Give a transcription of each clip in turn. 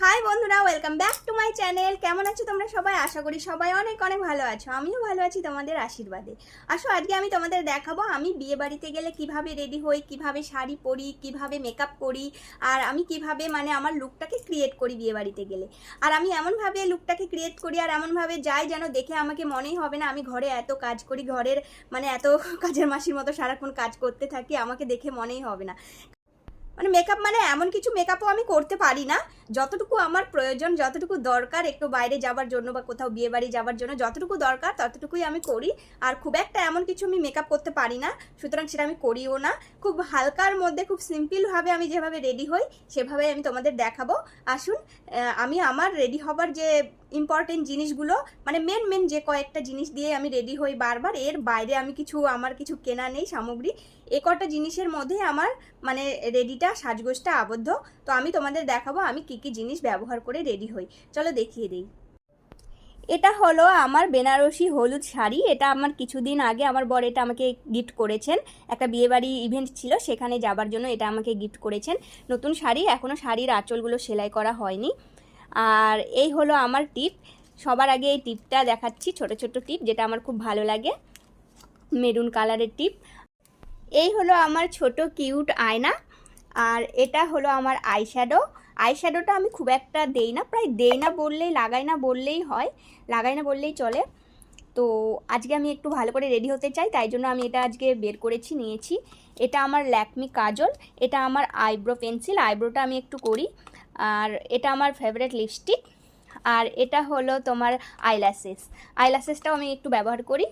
High বন্ধুরা, welcome back to my channel. কেমন আছো তোমরা সবাই? আশা করি সবাই অনেক অনেক ভালো আছো। আমিও ভালো আছি তোমাদের আশীর্বাদে। আসো, আজকে আমি তোমাদের দেখাবো আমি বিয়ে বাড়িতে গেলে কিভাবে রেডি হই, কিভাবে শাড়ি পরি, কিভাবে মেকআপ করি, আর আমি কিভাবে আমার লুকটাকে ক্রিয়েট করি বিয়ে বাড়িতে গেলে। আর আমি এমনভাবে লুকটাকে ক্রিয়েট করি আর এমনভাবে যাই যেন দেখে আমাকে মনেই হবে না আমি ঘরে এত কাজ করি, ঘরের এত কাজের মাসির মতো সারাক্ষণ কাজ করতে থাকি, আমাকে দেখে মনেই হবে না। মেকআপ এমন কিছু মেকআপও আমি করতে পারি না। যতটুকু আমার প্রয়োজন, যতটুকু দরকার একটু বাইরে যাবার জন্য বা কোথাও বিয়ে বাড়ি যাবার জন্য যতটুকু দরকার ততটুকুই আমি করি। আর খুব একটা এমন কিছু আমি মেকআপ করতে পারি না, সুতরাং সেটা আমি করিও না। খুব হালকার মধ্যে খুব সিম্পলভাবে আমি যেভাবে রেডি হই সেভাবে আমি তোমাদের দেখাবো। আসুন, আমি আমার রেডি হবার যে ইম্পর্টেন্ট জিনিসগুলো মেন যে কয়েকটা জিনিস দিয়ে আমি রেডি হই বারবার, এর বাইরে আমি আমার কিছু কেনা নেই সামগ্রী। এ কটা জিনিসের মধ্যে আমার রেডিটা সাজগোজটা আবদ্ধ। তো আমি তোমাদের দেখাবো আমি কি কি জিনিস ব্যবহার করে রেডি হই। চলো দেখিয়ে দিই। এটা হলো আমার বেনারসি হলুদ শাড়ি। এটা আমার কিছুদিন আগে আমার বর এটা আমাকে গিফট করেছেন। একটা বিয়েবাড়ি ইভেন্ট ছিল, সেখানে যাবার জন্য এটা আমাকে গিফট করেছেন। নতুন শাড়ি, এখনও শাড়ির আঁচলগুলো সেলাই করা হয়নি। আর এই হলো আমার টিপ। সবার আগে এই টিপটা দেখাচ্ছি, ছোট ছোট টিপ, যেটা আমার খুব ভালো লাগে, মেরুন কালারের টিপ। এই হলো আমার ছোট কিউট আয়না। আর এটা হলো আমার আইশ্যাডো। আইশ্যাডোটা আমি খুব একটা দেই না, প্রায় দেই না বললেই, লাগাই না বললেই হয়, লাগাই না বললেই চলে। তো আজকে আমি একটু ভালো করে রেডি হতে চাই, তাই জন্য আমি এটা আজকে বের করেছি, নিয়েছি। এটা আমার ল্যাকমি কাজল, এটা আমার আইব্রো পেন্সিল, আইব্রোটা আমি একটু করি। আর এটা আমার ফেভারিট লিপস্টিক। আর এটা হলো তোমার আইল্যাশেসটাও আমি একটু ব্যবহার করি।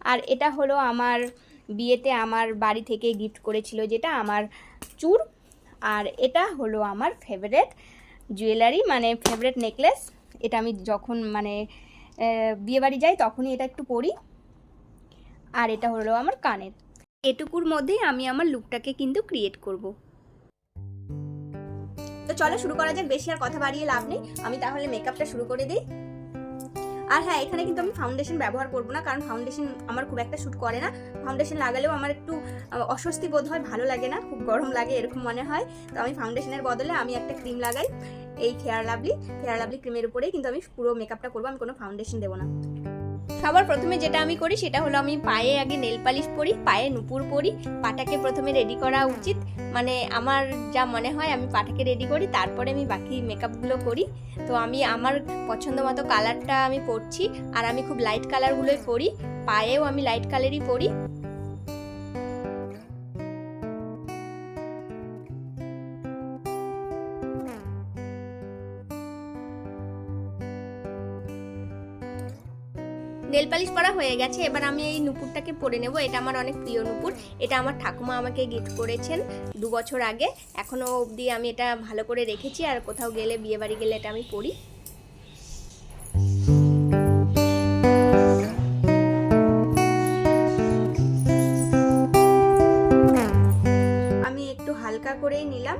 আর এটা হলো আমার বিয়েতে আমার বাড়ি থেকে গিফট করেছিল যেটা আমার চূড়। আর এটা হলো আমার ফেভারিট জুয়েলারি, ফেভারিট নেকলেস। এটা আমি যখন বিয়ে বাড়ি যাই তখনই এটা একটু পরি। আর এটা হলো আমার কানের। এটুকুর মধ্যেই আমি আমার লুকটাকে কিন্তু ক্রিয়েট করব। তো চলো শুরু করা যাক, বেশি আর কথা বাড়িয়ে লাভ নেই। আমি তাহলে মেকআপটা শুরু করে দিই। আর হ্যাঁ, এখানে কিন্তু আমি ফাউন্ডেশন ব্যবহার করবো না, কারণ ফাউন্ডেশন আমার খুব একটা শ্যুট করে না। ফাউন্ডেশন লাগালেও আমার একটু অস্বস্তি বোধ হয়, ভালো লাগে না, খুব গরম লাগে এরকম মনে হয়। তো আমি ফাউন্ডেশনের বদলে আমি একটা ক্রিম লাগাই, এই ফেয়ার লাভলি ক্রিমের উপরেই কিন্তু আমি পুরো মেকআপটা করবো, আমি কোনো ফাউন্ডেশন দেবো না। সবার প্রথমে যেটা আমি করি সেটা হলো আমি পায়ে আগে নেল পালিশ পরি, পায়ে নুপুর পরি। পাটাকে প্রথমে রেডি করা উচিত, আমার যা মনে হয় আমি পাটাকে রেডি করি, তারপরে আমি বাকি মেকআপগুলো করি। তো আমি আমার পছন্দ মতো কালারটা আমি পরছি, আর আমি খুব লাইট কালারগুলোই পরি, পায়েও আমি লাইট কালারই পরি। নেল পালিশ করা হয়ে গেছে, এবার আমি এই নুপুরটাকে পরে নেব। এটা আমার অনেক প্রিয় নুপুর, এটা আমার ঠাকুমা আমাকে গিফট করেছেন 2 বছর আগে। এখনও অবধি আমি এটা ভালো করে রেখেছি, আর কোথাও গেলে বিয়ে বাড়ি গেলে এটা আমি পরি। আমি একটু হালকা করেই নিলাম।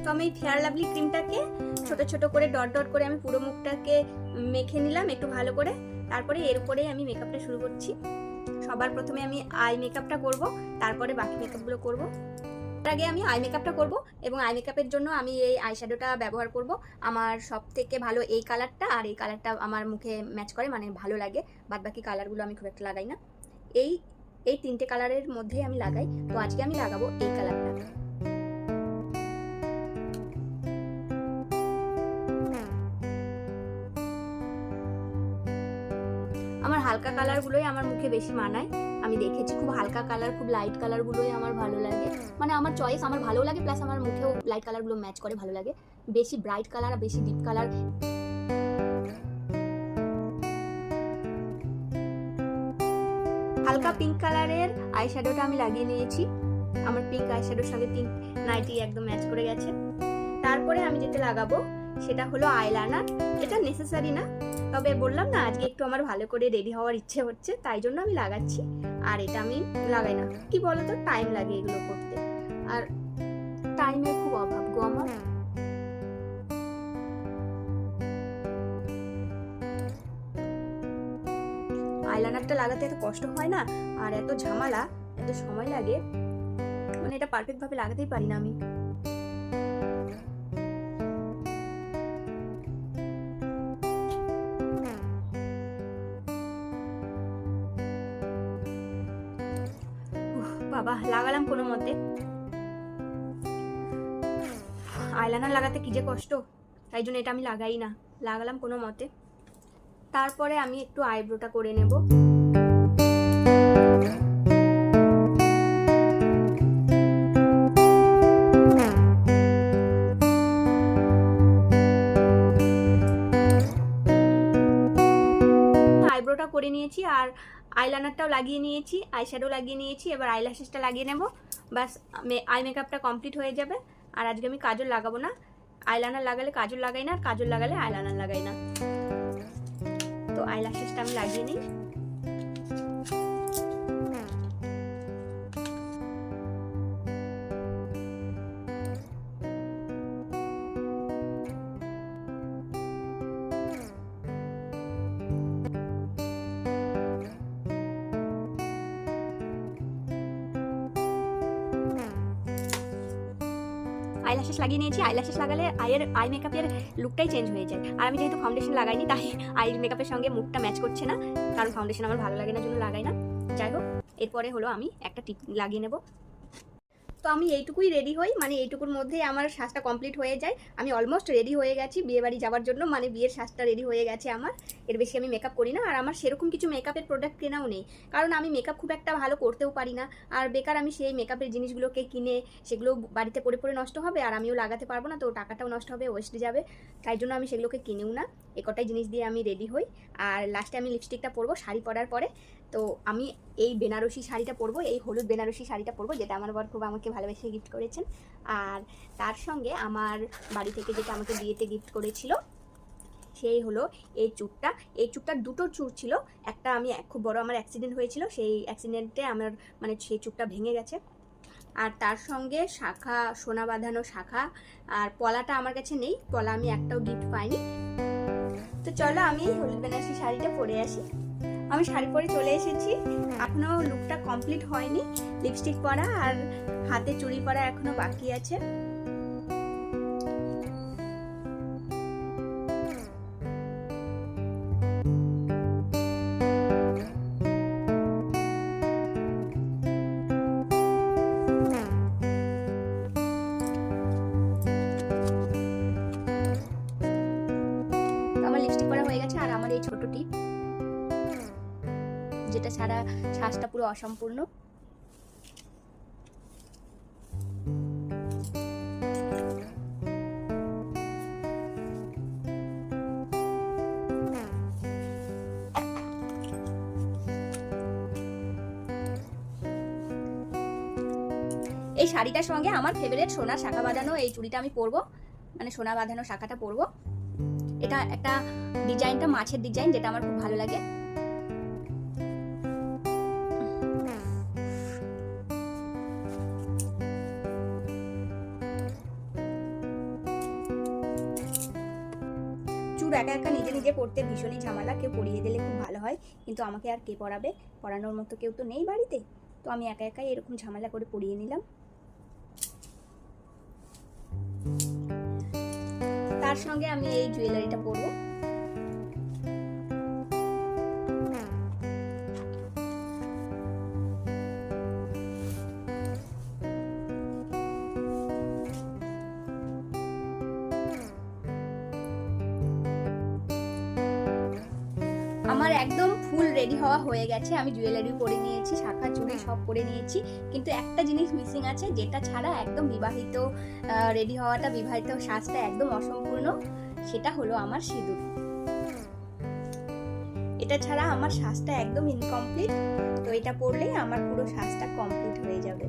তো আমি ফেয়ার লাভলি ক্রিমটাকে ছোট ছোট করে ডট ডট করে আমি পুরো মুখটাকে মেখে নিলাম একটু ভালো করে। তারপরে এর উপরে আমি মেকআপটা শুরু করছি। সবার প্রথমে আমি আই মেকআপটা করব, তারপরে বাকি মেকআপগুলো করব। তার আগে আমি আই মেকআপটা করব, এবং আই মেকআপের জন্য আমি এই আইশ্যাডোটা ব্যবহার করব। আমার সব থেকে ভালো এই কালারটা, আর এই কালারটা আমার মুখে ম্যাচ করে, ভালো লাগে। বাদ বাকি কালারগুলো আমি খুব একটা লাগাই না, এই 3টে কালারের মধ্যেই আমি লাগাই। তো আজকে আমি লাগাবো এই কালারটা। আমার হালকা কালারগুলোই আমার মুখে বেশি মানায়, আমি দেখেছি। খুব হালকা কালার, খুব লাইট কালারগুলোই আমার ভালো লাগে, আমার চয়েস, আমার ভালো লাগে, প্লাস আমার মুখেও লাইট কালারগুলো ম্যাচ করে, ভালো লাগে। বেশি ব্রাইট কালার আর বেশি ডিপ কালার, হালকা পিঙ্ক কালারের আইশ্যাডোটা আমি লাগিয়ে নিয়েছি। আমার পিঙ্ক আইশ্যাডোর সঙ্গে পিঙ্ক নাইটি একদম ম্যাচ করে গেছে। তারপরে আমি যেটা লাগাবো সেটা হলো আইলাইনার। এটা নেসেসারি না, তবে বললাম না আজকে একটু আমার ভালো করে রেডি হওয়ার ইচ্ছে হচ্ছে, তাই জন্য আমি লাগাচ্ছি। আর এটা আমি লাগাই না, কি বলতো, টাইম লাগে এগুলো করতে, আর টাইমের খুব অভাব গো আমার। আইলাইনারটা লাগাতে এত কষ্ট হয় না, আর এত ঝামেলা, এত সময় লাগে, মানে এটা পারফেক্ট ভাবে লাগাতেই পারি না আমি। বাবা, লাগালাম কোনো মতে। আইলাইনার লাগাতে কি যে কষ্ট, তাই জন্য এটা আমি লাগাই না, লাগালাম কোনো মতে। তারপরে আমি একটু আইব্রোটা করে নেব। আইব্রোটা করে নিয়েছি আর আইলাইনারটাও লাগিয়ে নিয়েছি, আইশ্যাডো লাগিয়ে নিয়েছি, এবার আইল্যাশেসটা লাগিয়ে নেব, বাস আই মেকআপটা কমপ্লিট হয়ে যাবে। আর আজকে আমি কাজল লাগাবো না, আইলাইনার লাগালে কাজল লাগাই না, আর কাজল লাগালে আইলাইনার লাগাই না। তো আইল্যাশেসটা আমি লাগিয়ে নিই। আইল্যাশেস লাগিয়ে নিয়েছি। আইল্যাশেস লাগালে আই মেকআপের লুকটাই চেঞ্জ হয়ে যায়। আর আমি যেহেতু ফাউন্ডেশন লাগাইনি, তাই আই মেকআপের সঙ্গে মুখটা ম্যাচ করছে না, কারণ ফাউন্ডেশন আমার ভালো লাগে না, জন্য লাগাই না। যাই হোক, এরপরে হলো আমি একটা টিপ লাগিয়ে নেব। তো আমি এইটুকুই রেডি হই, মানে এইটুকুর মধ্যেই আমার সাজটা কমপ্লিট হয়ে যায়। আমি অলমোস্ট রেডি হয়ে গেছি বিয়ে বাড়ি যাওয়ার জন্য, মানে বিয়ের সাজটা রেডি হয়ে গেছে আমার। এর বেশি আমি মেকআপ করি না, আর আমার সেরকম কিছু মেকআপের প্রোডাক্ট কেনাও নেই, কারণ আমি মেকআপ খুব একটা ভালো করতেও পারি না। আর বেকার আমি সেই মেকআপের জিনিসগুলোকে কিনে সেগুলো বাড়িতে পরে পরে নষ্ট হবে, আর আমিও লাগাতে পারবো না, তো টাকাটাও নষ্ট হবে, ওয়েস্ট যাবে। তাই জন্য আমি সেগুলোকে কিনেও না, এ কটাই জিনিস দিয়ে আমি রেডি হই। আর লাস্টে আমি লিপস্টিকটা পরবো শাড়ি পরার পরে। তো আমি এই বেনারসি শাড়িটা পরবো, এই হলুদ বেনারসি শাড়িটা পরবো, যেটা আমার বর খুব আমাকে ভালোবেসে গিফট করেছেন। আর তার সঙ্গে আমার বাড়ি থেকে যেটা আমাকে বিয়েতে গিফট করেছিল, সেই হলো এই চুড়টা। এই চুড়টার দুটো চুড় ছিল, একটা আমি খুব বড় আমার অ্যাক্সিডেন্ট হয়েছিল, সেই অ্যাক্সিডেন্টে আমার মানে সেই চুড়টা ভেঙে গেছে। আর তার সঙ্গে শাখা, সোনা বাঁধানো শাখা, আর পলাটা আমার কাছে নেই, পলা আমি একটাও গিফট পাইনি। তো চলো আমি হলুদ বেনারসি শাড়িটা পরে আসি। আমি শাড়ি পরে চলে এসেছি, এখনো লুকটা কমপ্লিট হয়নি, লিপস্টিক পরা আর হাতে চুড়ি পরা এখনো বাকি আছে। আমার লিপস্টিক পরা হয়ে গেছে, আর আমার এই ছোট টিপ, যেটা ছাড়া শ্বাসটা পুরো অসম্পূর্ণ। এই শাড়িটার সঙ্গে আমার ফেভারিট সোনা শাখা বাঁধানো এই চুড়িটা আমি পরবো, মানে সোনা বাঁধানো শাখাটা পরবো। এটা একটা ডিজাইনটা মাছের ডিজাইন, যেটা আমার খুব ভালো লাগে। চুড় একা একা নিজে নিজে পরতে ভীষণই ঝামেলা, কেউ পরিয়ে দিলে খুব ভালো হয়, কিন্তু আমাকে আর কে পরাবে, পরানোর মতো কেউ তো নেই বাড়িতে, তো আমি একা একাই এরকম ঝামেলা করে পরিয়ে নিলাম। তার সঙ্গে আমি এই জুয়েলারিটা পরবো। আমার একদম ফুল রেডি হওয়া হয়ে গেছে, আমি জুয়েলারি পরে নিয়েছি, শাখা চুড়ি সব পরে নিয়েছি, কিন্তু একটা জিনিস মিসিং আছে, যেটা ছাড়া একদম বিবাহিত রেডি হওয়াটা, বিবাহিত সাজটা একদম অসম্পূর্ণ, সেটা হলো আমার সিঁদুর। এটা ছাড়া আমার সাজটা একদম ইনকমপ্লিট, তো এটা পরলেই আমার পুরো সাজটা কমপ্লিট হয়ে যাবে।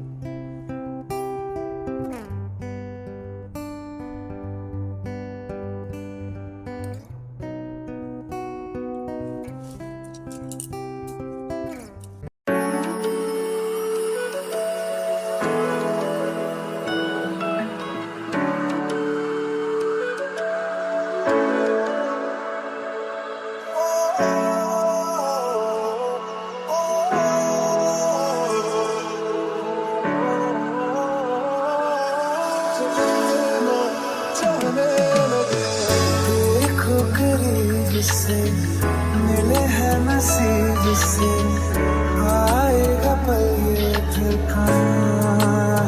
से आएगा पल ये फिर कहाँ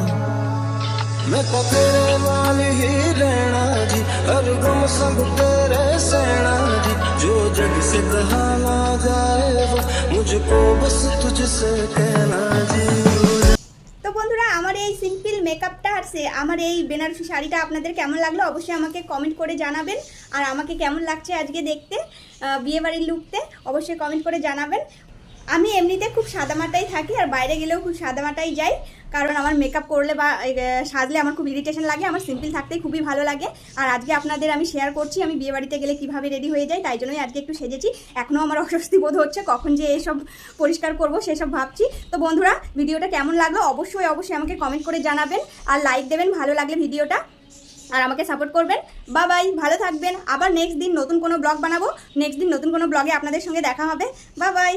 मैं तो तेरे नाल ही रहना जी हर गम सब तेरे सहना जी जो जग से कहा ना जाए वो मुझको बस तुझसे कहना जी তো বন্ধুরা আমার এই সিম্পল মেকআপটা আর আমার এই বেনারসি শাড়িটা আপনাদের কেমন লাগলো অবশ্যই আমাকে কমেন্ট করে জানাবেন। আর আমাকে কেমন লাগছে আজকে দেখতে বিয়েবাড়ির লুকতে অবশ্যই কমেন্ট করে জানাবেন। আমি এমনিতে খুব সাদামাটাই থাকি আর বাইরে গেলেও খুব সাদামাটাই যাই, কারণ আমার মেকআপ করলে বা সাজলে আমার খুব ইরিটেশন লাগে, আমার সিম্পল থাকতেই খুবই ভালো লাগে। আর আজকে আপনাদের আমি শেয়ার করছি আমি বিয়েবাড়িতে গেলে কিভাবে রেডি হয়ে যাই, তাই জন্যই আজকে একটু সেজেছি। এখনও আমার অস্বস্তি বোধ হচ্ছে কখন যে এইসব পরিষ্কার করব সেসব ভাবছি। তো বন্ধুরা ভিডিওটা কেমন লাগলো অবশ্যই আমাকে কমেন্ট করে জানাবেন আর লাইক দেবেন ভালো লাগলে ভিডিওটা, আর আমাকে সাপোর্ট করবেন। বাই, ভালো থাকবেন। আবার নেক্সট দিন নতুন কোনো ব্লগ বানাবো, নেক্সট দিন নতুন কোনো ব্লগে আপনাদের সঙ্গে দেখা হবে। বাই।